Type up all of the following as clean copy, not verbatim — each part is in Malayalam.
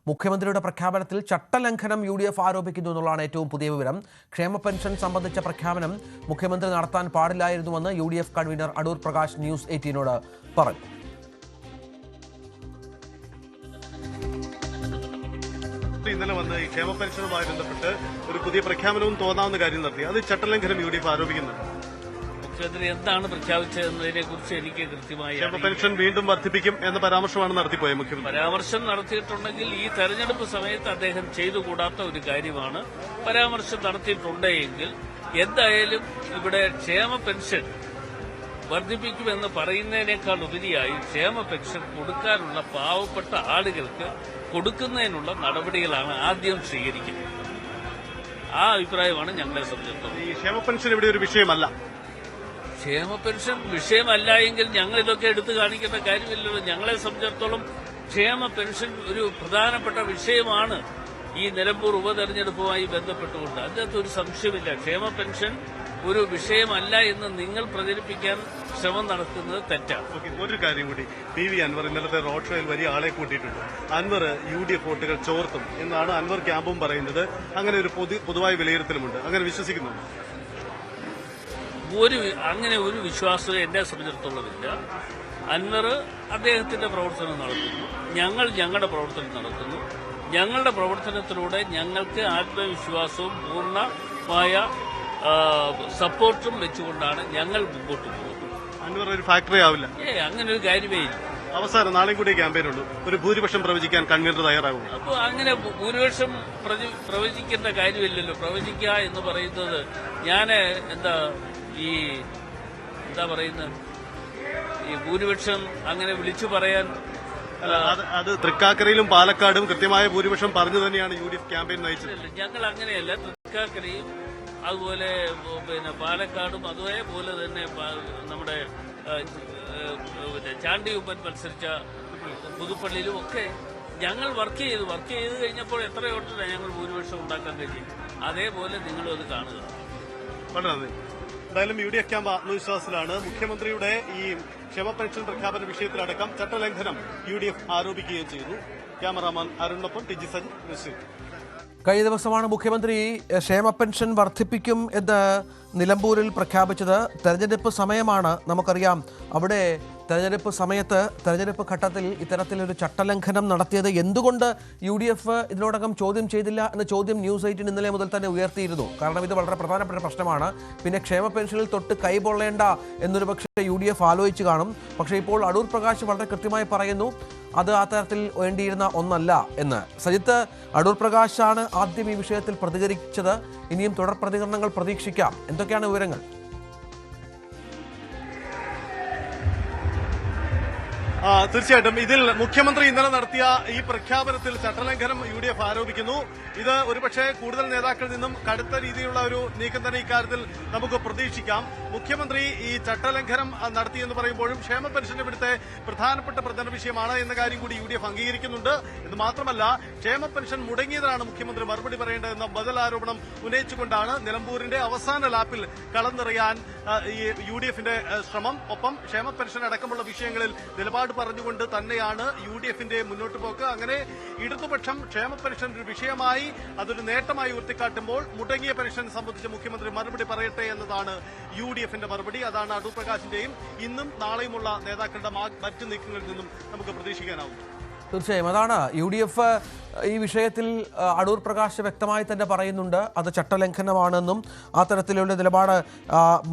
മുഖ്യമന്ത്രിയുടെ പ്രഖ്യാപനത്തിൽ ചട്ടലംഘനം UDF ആരോപിക്കുന്നു എന്നുള്ളതാണ് ഏറ്റവും പുതിയ വിവരം. ക്ഷേമ പെൻഷൻ സംബന്ധിച്ച പ്രഖ്യാപനം മുഖ്യമന്ത്രി നടത്താൻ പാടില്ലായിരുന്നുവെന്ന് UDF convener Adoor Prakash news 18നോട് പറഞ്ഞു. ഇന്നലെ വന്ന് ഈ ക്ഷേമ പെൻഷനുമായി ബന്ധപ്പെട്ട് ഒരു പുതിയ പ്രഖ്യാപനവും തോന്നാവുന്ന കാര്യം നടത്തി. അത് ചട്ടലംഘനം UDF ആരോപിക്കുന്നുണ്ട്. മുഖ്യമന്ത്രി എന്താണ് പ്രഖ്യാപിച്ചതെന്നതിനെ കുറിച്ച് എനിക്ക് കൃത്യമായി ക്ഷേമ പെൻഷൻ വീണ്ടും വർദ്ധിപ്പിക്കും എന്ന പരാമർശമാണ് നടത്തിപ്പോയത് മുഖ്യമന്ത്രി. പരാമർശം നടത്തിയിട്ടുണ്ടെങ്കിൽ ഈ തെരഞ്ഞെടുപ്പ് സമയത്ത് അദ്ദേഹം ചെയ്തുകൂടാത്ത ഒരു കാര്യമാണ്. പരാമർശം നടത്തിയിട്ടുണ്ടെങ്കിൽ എന്തായാലും ഇവിടെ ക്ഷേമ പെൻഷൻ വർദ്ധിപ്പിക്കുമെന്ന് പറയുന്നതിനേക്കാൾ ഉപരിയായി ക്ഷേമ പെൻഷൻ കൊടുക്കാനുള്ള പാവപ്പെട്ട ആളുകൾക്ക് കൊടുക്കുന്നതിനുള്ള നടപടികളാണ് ആദ്യം സ്വീകരിക്കുന്നത്. ആ അഭിപ്രായമാണ് ഞങ്ങളെ സംബന്ധിച്ചിടത്തോളം. ഈ ക്ഷേമ പെൻഷൻ ഇവിടെ ഒരു വിഷയമല്ല. ക്ഷേമ പെൻഷൻ വിഷയമല്ല എങ്കിൽ ഞങ്ങൾ ഇതൊക്കെ എടുത്തു കാണിക്കേണ്ട കാര്യമില്ലല്ലോ. ഞങ്ങളെ സംബന്ധിച്ചിടത്തോളം ക്ഷേമ പെൻഷൻ ഒരു പ്രധാനപ്പെട്ട വിഷയമാണ് ഈ നിലമ്പൂർ ഉപതെരഞ്ഞെടുപ്പുമായി ബന്ധപ്പെട്ടുകൊണ്ട്. അതിനകത്ത് ഒരു സംശയമില്ല. ക്ഷേമ പെൻഷൻ ഒരു വിഷയമല്ല എന്ന് നിങ്ങൾ പ്രചരിപ്പിക്കാൻ ശ്രമം നടത്തുന്നത് തെറ്റാണ്. ഒരു കാര്യം കൂടി, PV അൻവർ ഇന്നലത്തെ റോഡ് ഷോയിൽ വലിയ ആളെ കൂട്ടിയിട്ടുണ്ട്. അൻവർ UDF വോട്ടുകൾ ചോർത്തും എന്നാണ് അൻവർ ക്യാമ്പും പറയുന്നത്. അങ്ങനെ ഒരു പൊതുവായ വിലയിരുത്തലുമുണ്ട്. അങ്ങനെ വിശ്വസിക്കുന്നുണ്ട്? അങ്ങനെ ഒരു വിശ്വാസം എന്നെ സംബന്ധിച്ചിടത്തോളമില്ല. അൻവർ അദ്ദേഹത്തിന്റെ പ്രവർത്തനം നടത്തുന്നു, ഞങ്ങൾ ഞങ്ങളുടെ പ്രവർത്തനം നടത്തുന്നു. ഞങ്ങളുടെ പ്രവർത്തനത്തിലൂടെ ഞങ്ങൾക്ക് ആത്മവിശ്വാസവും പൂർണ്ണമായ സപ്പോർട്ടും വെച്ചുകൊണ്ടാണ് ഞങ്ങൾ മുമ്പോട്ട് പോകുന്നത്. അൻവർ ഒരു ഫാക്ടറി ആവില്ല. അങ്ങനെ ഒരു കാര്യമേ ഇല്ല. അവസാനം നാളെയും കൂടി ക്യാമ്പയിനുള്ളൂ. ഒരു ഭൂരിപക്ഷം പ്രവചിക്കാൻ കൺവീനർ തയ്യാറാകും. അപ്പോൾ അങ്ങനെ ഭൂരിപക്ഷം പ്രവചിക്കേണ്ട കാര്യമില്ലല്ലോ. പ്രവചിക്കുക എന്ന് പറയുന്നത് ഞാൻ എന്താ പറയുന്നത്, ഈ ഭൂരിപക്ഷം അങ്ങനെ വിളിച്ചു പറയാൻ അത് തൃക്കാക്കരയിലും പാലക്കാടും കൃത്യമായ ഭൂരിപക്ഷം പറഞ്ഞു തന്നെയാണ് UDF ക്യാമ്പയിൻ നയിച്ചത്. ഞങ്ങൾ അങ്ങനെയല്ല. തൃക്കാക്കരയും അതുപോലെ പാലക്കാടും അതേപോലെ തന്നെ നമ്മുടെ ചാണ്ടി ഉമ്മൻ മത്സരിച്ച പുതുപ്പള്ളിയിലും ഒക്കെ ഞങ്ങൾ വർക്ക് ചെയ്ത് കഴിഞ്ഞപ്പോൾ എത്രയോട്ടാണ് ഞങ്ങൾ ഭൂരിപക്ഷം ഉണ്ടാക്കാൻ കഴിയും. അതേപോലെ നിങ്ങളും അത് കാണുക. വളരെ നന്ദി. എന്തായാലും UDF ക്യാമ്പ് ആത്മവിശ്വാസത്തിലാണ്. മുഖ്യമന്ത്രിയുടെ ഈ ക്ഷേമ പെൻഷൻ പ്രഖ്യാപന വിഷയത്തിലടക്കം ചട്ടലംഘനം UDF ആരോപിക്കുകയും ചെയ്തു. ക്യാമറാമാൻ അരുണിനൊപ്പം TG സജി, ന്യൂസ്. കഴിഞ്ഞ ദിവസമാണ് മുഖ്യമന്ത്രി ക്ഷേമ പെൻഷൻ വർദ്ധിപ്പിക്കും എന്ന് നിലമ്പൂരിൽ പ്രഖ്യാപിച്ചത്. തെരഞ്ഞെടുപ്പ് സമയമാണ്, നമുക്കറിയാം. അവിടെ തെരഞ്ഞെടുപ്പ് ഘട്ടത്തിൽ ഇത്തരത്തിലൊരു ചട്ടലംഘനം നടത്തിയത് എന്തുകൊണ്ട് UDF ഇതിനോടകം ചോദ്യം ചെയ്തില്ല എന്ന ചോദ്യം ന്യൂസ് 18 ഇന്നലെ മുതൽ തന്നെ ഉയർത്തിയിരുന്നു. കാരണം ഇത് വളരെ പ്രധാനപ്പെട്ട പ്രശ്നമാണ്. പിന്നെ ക്ഷേമ പെൻഷനിൽ തൊട്ട് കൈപൊള്ളേണ്ട എന്നൊരു പക്ഷേ UDF ആലോചിച്ച് കാണും. പക്ഷേ ഇപ്പോൾ അടൂർ പ്രകാശ് വളരെ കൃത്യമായി പറയുന്നു അത് ആ തരത്തിൽ വേണ്ടിയിരുന്ന ഒന്നല്ല എന്ന്. സജിത്ത്, അടൂർ പ്രകാശാണ് ആദ്യം ഈ വിഷയത്തിൽ പ്രതികരിച്ചത്. ഇനിയും തുടർ പ്രതികരണങ്ങൾ പ്രതീക്ഷിക്കാം. എന്തൊക്കെയാണ് വിവരങ്ങൾ? തീർച്ചയായിട്ടും ഇതിൽ മുഖ്യമന്ത്രി ഇന്നലെ നടത്തിയ ഈ പ്രഖ്യാപനത്തിൽ ചട്ടലംഘനം UDF ആരോപിക്കുന്നു. ഇത് ഒരുപക്ഷെ കൂടുതൽ നേതാക്കളിൽ നിന്നും കടുത്ത രീതിയിലുള്ള ഒരു നീക്കം തന്നെ ഇക്കാര്യത്തിൽ നമുക്ക് പ്രതീക്ഷിക്കാം. മുഖ്യമന്ത്രി ഈ ചട്ടലംഘനം നടത്തിയെന്ന് പറയുമ്പോഴും ക്ഷേമ പെൻഷൻ ഇവിടുത്തെ പ്രധാനപ്പെട്ട പ്രധാന വിഷയമാണ് എന്ന കാര്യം കൂടി UDF അംഗീകരിക്കുന്നുണ്ട്. ഇത് മാത്രമല്ല, ക്ഷേമ പെൻഷൻ മുടങ്ങിയതാണ് മുഖ്യമന്ത്രി മറുപടി പറയേണ്ടതെന്ന ബദൽ ആരോപണം ഉന്നയിച്ചുകൊണ്ടാണ് നിലമ്പൂരിന്റെ അവസാന ലാപ്പിൽ കളം നിറയാൻ ഈ UDFന്റെ ശ്രമം. ഒപ്പം ക്ഷേമ പെൻഷൻ അടക്കമുള്ള വിഷയങ്ങളിൽ നിലപാട് പറഞ്ഞുകൊണ്ട് തന്നെയാണ് UDFന്റെ മുന്നോട്ട് പോക്ക്. അങ്ങനെ ഇടതുപക്ഷം ക്ഷേമ പെൻഷൻ ഒരു വിഷയമായി അതൊരു നേട്ടമായി ഉയർത്തിക്കാട്ടുമ്പോൾ മുടങ്ങിയ പെൻഷൻ സംബന്ധിച്ച് മുഖ്യമന്ത്രി മറുപടി പറയട്ടെ എന്നതാണ് UDFന്റെ മറുപടി. അതാണ് അടൂർ പ്രകാശിന്റെയും ഇന്നും നാളെയുമുള്ള നേതാക്കളുടെ മറ്റു നീക്കങ്ങളിൽ നിന്നും നമുക്ക് പ്രതീക്ഷിക്കാനാവും. തീർച്ചയായും അതാണ് UDF ഈ വിഷയത്തിൽ അടൂർ പ്രകാശ് വ്യക്തമായി തന്നെ പറയുന്നുണ്ട് അത് ചട്ടലംഘനമാണെന്നും ആ തരത്തിലുള്ള നിലപാട്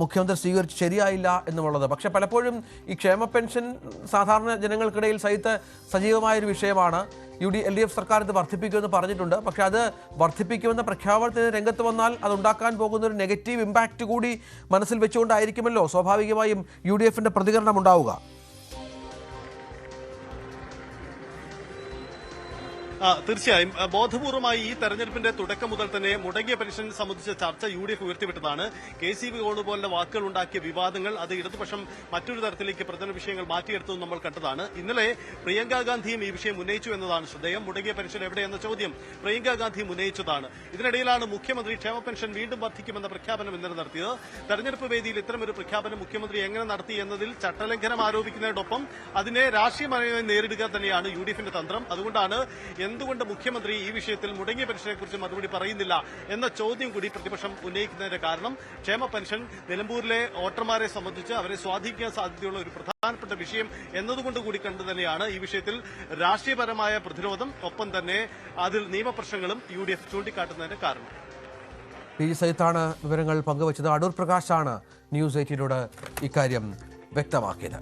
മുഖ്യമന്ത്രി സ്വീകരിച്ച് ശരിയായില്ല എന്നുമുള്ളത്. പക്ഷെ പലപ്പോഴും ഈ ക്ഷേമ പെൻഷൻ സാധാരണ ജനങ്ങൾക്കിടയിൽ സജീവമായൊരു വിഷയമാണ്. LDF സർക്കാർ ഇത് വർദ്ധിപ്പിക്കുമെന്ന് പറഞ്ഞിട്ടുണ്ട്. പക്ഷെ അത് വർദ്ധിപ്പിക്കുമെന്ന പ്രഖ്യാപനത്തിന് രംഗത്ത് വന്നാൽ അതുണ്ടാക്കാൻ പോകുന്ന ഒരു നെഗറ്റീവ് ഇമ്പാക്റ്റ് കൂടി മനസ്സിൽ വെച്ചുകൊണ്ടായിരിക്കുമല്ലോ സ്വാഭാവികമായും UDFന്റെ പ്രതികരണം ഉണ്ടാവുക. തീർച്ചയായും ബോധപൂർവമായി ഈ തെരഞ്ഞെടുപ്പിന്റെ തുടക്കം മുതൽ തന്നെ മുടങ്ങിയ പെൻഷൻ സംബന്ധിച്ച ചർച്ച UDF ഉയർത്തിവിട്ടതാണ്. KCB ഗോൾഡ് പോലുള്ള വാക്കുകൾ ഉണ്ടാക്കിയ വിവാദങ്ങൾ അത് ഇടതുപക്ഷം മറ്റൊരു തരത്തിലേക്ക് പ്രധാന വിഷയങ്ങൾ മാറ്റിയെടുത്തതും നമ്മൾ കണ്ടതാണ്. ഇന്നലെ പ്രിയങ്കാ ഗാന്ധിയും ഈ വിഷയം ഉന്നയിച്ചു എന്നതാണ് ശ്രദ്ധേയം. മുടങ്ങിയ പെൻഷൻ എവിടെയെന്ന ചോദ്യം പ്രിയങ്കാ ഗാന്ധിയും ഉന്നയിച്ചതാണ്. ഇതിനിടയിലാണ് മുഖ്യമന്ത്രി ക്ഷേമ പെൻഷൻ വീണ്ടും വർദ്ധിക്കുമെന്ന പ്രഖ്യാപനം ഇന്നലെ നടത്തിയത്. തെരഞ്ഞെടുപ്പ് വേദിയിൽ ഇത്തരമൊരു പ്രഖ്യാപനം മുഖ്യമന്ത്രി എങ്ങനെ നടത്തി എന്നതിൽ ചട്ടലംഘനം ആരോപിക്കുന്നതിനോടൊപ്പം അതിനെ രാഷ്ട്രീയമായി നേരിടുക തന്നെയാണ് UDFന്റെ തന്ത്രം. അതുകൊണ്ടാണ് എന്തുകൊണ്ട് മുഖ്യമന്ത്രി ഈ വിഷയത്തിൽ മുടങ്ങിയ പെൻഷനെക്കുറിച്ച് മറുപടി പറയുന്നില്ല എന്ന ചോദ്യം കൂടി പ്രതിപക്ഷം ഉന്നയിക്കുന്നതിന്റെ കാരണം ക്ഷേമ പെൻഷൻ നിലമ്പൂരിലെ വോട്ടർമാരെ സംബന്ധിച്ച് അവരെ സ്വാധീനിക്കാൻ സാധ്യതയുള്ള ഒരു പ്രധാനപ്പെട്ട വിഷയം എന്നതുകൊണ്ട് കൂടി കണ്ടു തന്നെയാണ് ഈ വിഷയത്തിൽ രാഷ്ട്രീയപരമായ പ്രതിരോധം ഒപ്പം തന്നെ അതിൽ നിയമപ്രശ്നങ്ങളും UDF ചൂണ്ടിക്കാട്ടുന്നതിന്റെ കാരണം. PG സൈത്താണ് വിവരങ്ങൾ പങ്കുവച്ചത്. അടൂർ പ്രകാശാണ് ന്യൂസ് 18നോട് ഇക്കാര്യം വ്യക്തമാക്കിയത്.